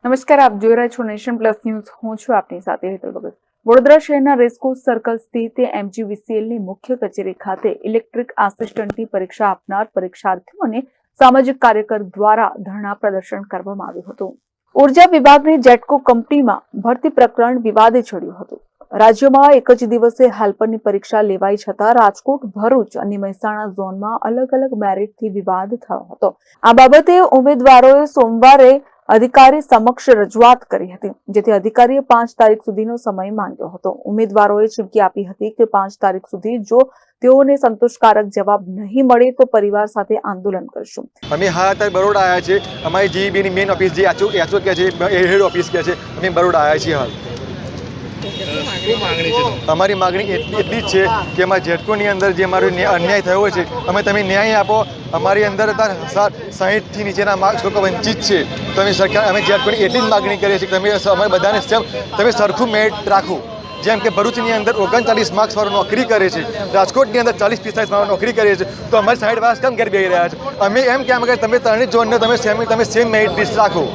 નમસ્કાર, આપ જોઈ રહ્યા છો નેશન પ્લસ ન્યૂઝ. હું છું આપની સાથે હેતલ ભગત. વડોદરા શહેરના રેસકોર્સ સર્કલ સ્થિત MGVCLની મુખ્ય કચેરી ખાતે ઇલેક્ટ્રિક આસિસ્ટન્ટની પરીક્ષા આપનાર પરીક્ષાર્થીઓ અને સામાજિક કાર્યકર દ્વારા ધરણા પ્રદર્શન કરવામાં આવ્યું હતું. ઉર્જા વિભાગની જેટકો કંપનીમાં ભરતી પ્રકરણ વિવાદે છેડ્યું હતું. રાજ્યમાં એક જ દિવસે હેલ્પરની પરીક્ષા લેવાઈ છતાં રાજકોટ, ભરૂચ અને મહેસાણા ઝોનમાં અલગ અલગ મેરિટથી વિવાદ થયો હતો. આ બાબતે ઉમેદવારોએ સોમવારે અધિકારી સમક્ષ રજૂઆત કરી હતી, જેથી અધિકારીએ 5 તારીખ સુધીનો સમય માંગ્યો હતો. ઉમેદવારોએ ચીમકી આપી હતી કે 5 તારીખ સુધી જો તેઓને સંતોષકારક જવાબ નહીં મળે તો પરિવાર સાથે આંદોલન કરશું. અમે અત્યારે બરોડા આવ્યા છે. અમારી જીઈબીની મેઇન ઓફિસ જે એચઓ કે છે, હેડ ઓફિસ કે છે, અમે બરોડા આવ્યા છીએ. હાલ અમારી માગણી એટલી જ છે કે અમારા જેટકોની અંદર જે અમારો અન્યાય થયો છે, તમે ન્યાય આપો. અમારી અંદર 60થી નીચેના માર્ક્સ લોકો વંચિત છે. તમે સરકાર અમે જેટકોની એટલી જ માગણી કરીએ છીએ કે તમે અમારે બધાને તમે સરખું મેરિટ રાખો. જેમ કે ભરૂચની અંદર 39 માર્ક્સ વાળો નોકરી કરે છે, રાજકોટની અંદર 40-45 વાળો નોકરી કરે છે, તો અમારી 60 વાળા કેમ ઘેર બેસી રહ્યા છે? અમે એમ કહેવા માંગે તમે ત્રણેય ઝોનને તમે સેમ મેરિટ લિસ્ટ રાખો.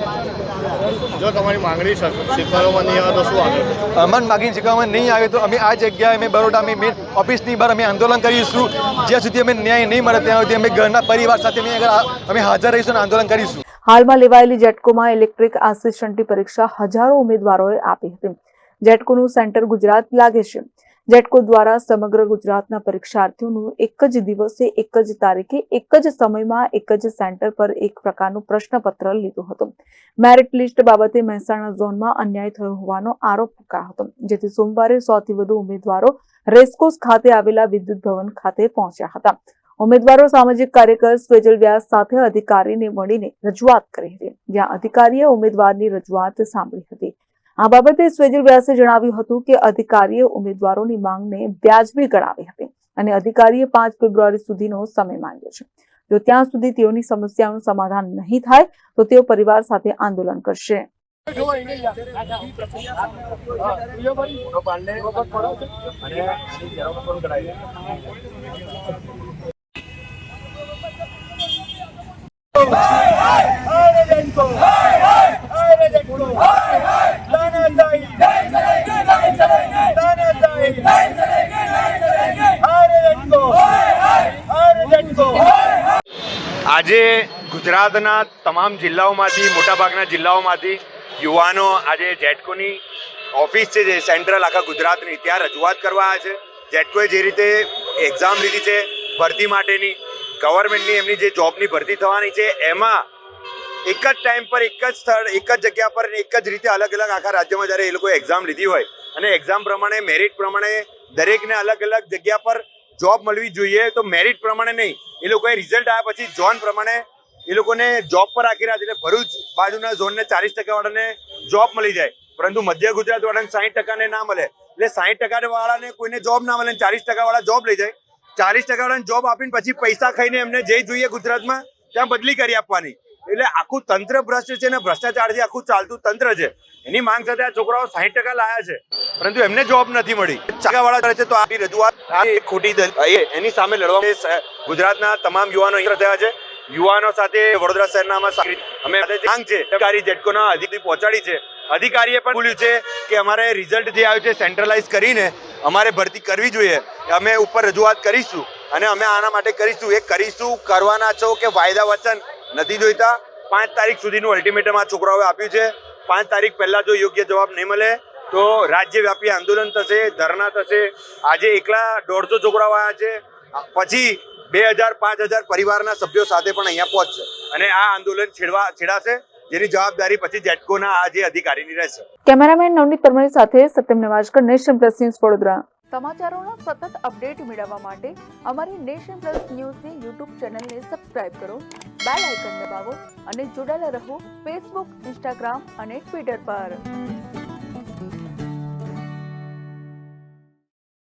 જો તમારી માંગણી સ્વીકારવામાં નહીં આવે તો શું આગળ? અમારી માગણી સ્વીકારવામાં નહીં આવે તો અમે આ જગ્યાએ અમે બરોડાની મેઇન ઓફિસની બહાર અમે આંદોલન કરીશું. જ્યાં સુધી અમે ન્યાય નહીં મળે ત્યાં સુધી અમે ઘરના પરિવાર સાથે અમે હાજર રહીશું અને આંદોલન કરીશું. હાલમાં લેવાયેલી જેટકોમાં ઇલેક્ટ્રિક આસિસ્ટન્ટની પરીક્ષા હજારો ઉમેદવારોએ આપી હતી. જેટકોનું સેન્ટર ગુજરાત લાગે છે. જેટકો દ્વારા સમગ્ર ગુજરાતના પરીક્ષાર્થીઓનું એક જ દિવસે, એક જ તારીખે, એક જ સમયમાં, એક જ સેન્ટર પર એક પ્રકારનું પ્રશ્નપત્ર લીધું હતું. મેરિટ લિસ્ટ બાબતે મહેસાણા ઝોનમાં અન્યાય થયો હોવાનો આરોપ મુકાયો હતો, જેથી સોમવારે 100થી વધુ ઉમેદવારો રેસકોર્સ ખાતે આવેલા વિદ્યુત ભવન ખાતે પહોંચ્યા હતા. ઉમેદવારો સામાજિક કાર્યકર સ્વેજલ વ્યાસ સાથે અધિકારીને મળીને રજૂઆત કરી હતી, જ્યાં અધિકારીએ ઉમેદવારની રજૂઆત સાંભળી હતી. આ બાબતે સ્વેજલ વ્યાસે જણાવ્યું હતું કે અધિકારીએ ઉમેદવારોની માંગને વ્યાજબી ગણાવી હતી અને અધિકારીએ 5 ફેબ્રુઆરી સુધીનો સમય માંગ્યો છે. જો ત્યાં સુધી તેઓની સમસ્યાનું સમાધાન નહીં થાય તો તેઓ પરિવાર સાથે આંદોલન કરશે. આજે ગુજરાતના તમામ જિલ્લાઓમાંથી, મોટાભાગના જિલ્લાઓમાંથી યુવાનો આજે જેટકોની ઓફિસ છે, જે સેન્ટ્રલ આખા ગુજરાતની, ત્યાં રજૂઆત કરવા આવ્યા છે. જેટકોએ જે રીતે એક્ઝામ લીધી છે ભરતી માટેની, ગવર્મેન્ટની એમની જે જોબની ભરતી થવાની છે, એમાં એક જ ટાઈમ પર, એક જ સ્થળ, એક જ જગ્યા પર, એક જ રીતે અલગ અલગ આખા રાજ્યમાં જ્યારે એ લોકોએ એક્ઝામ લીધી હોય અને એક્ઝામ પ્રમાણે, મેરિટ પ્રમાણે દરેકને અલગ અલગ જગ્યા પર જોબ મળવી જોઈએ, તો મેરિટ પ્રમાણે નહીં, એ લોકોએ રિઝલ્ટ આવ્યા પછી ઝોન પ્રમાણે એ લોકોને જોબ પર રાખી રહ્યા છે. એટલે ભરૂચ બાજુના ઝોનને 40% વાળાને જોબ મળી જાય, પરંતુ મધ્ય ગુજરાત વાળાને 60% ના મળે. એટલે 60% વાળાને કોઈને જોબ ના મળે, 40% વાળા જોબ લઈ જાય. 40% વાળાને જોબ આપીને પછી પૈસા ખાઈને એમને જે જોઈએ ગુજરાતમાં ત્યાં બદલી કરી આપવાની. એટલે આખું તંત્ર ભ્રષ્ટ છે ને ભ્રષ્ટાચારથી આખું ચાલતું તંત્ર છે. એની માંગ સાથે આ છોકરાઓ 60% લાયા છે, પરંતુ એમને જોબ નથી મળી. વાળા કરે છે તો આપણી રજૂઆત ખોટી એની સામે લડવા ગુજરાતના તમામ યુવાનો અહીં થયા છે. યુવાનો સાથે વડોદરા શહેરના અમે માંગ છે અધિકારી જેટકોના અધિકારી પહોંચાડી છે. અધિકારીએ પણ બોલ્યું છે કે અમારે રિઝલ્ટ જે આવ્યું છે સેન્ટ્રલાઇઝ કરીને અમારે ભરતી કરવી જોઈએ. અમે ઉપર રજૂઆત કરીશું અને અમે આના માટે કરીશું. એ કરીશું, કરવાના છો કે વાયદા વચન નથી જોઈતા. 5 તારીખ સુધીનું અલ્ટિમેટમ આ છોકરાઓએ આપ્યું છે. 5 તારીખ પહેલા જો યોગ્ય જવાબ નહીં મળે તો રાજ્યવ્યાપી આંદોલન થશે, ધરણા થશે. આજે એકલા 150 છોકરાઓ આવ્યા છે, પછી 2000-5000 પરિવારના સભ્યો સાથે પણ અહીંયા પહોંચશે અને આ આંદોલન છેડાશે, જેની જવાબદારી પછી જેટકોના આજે અધિકારીની રહેશે. કેમેરામેન નવનીત પરમાર સાથે Satyam Nevajkar, nation plus news, Vadodara. સમાચારોના સતત અપડેટ મેળવવા માટે અમારી નેશન પ્લસ ન્યૂઝની યુટ્યુબ ચેનલને સબસ્ક્રાઇબ કરો, બેલ આઇકન દબાવો અને જોડાયેલા રહો ફેસબુક, ઇન્સ્ટાગ્રામ અને ટ્વિટર પર.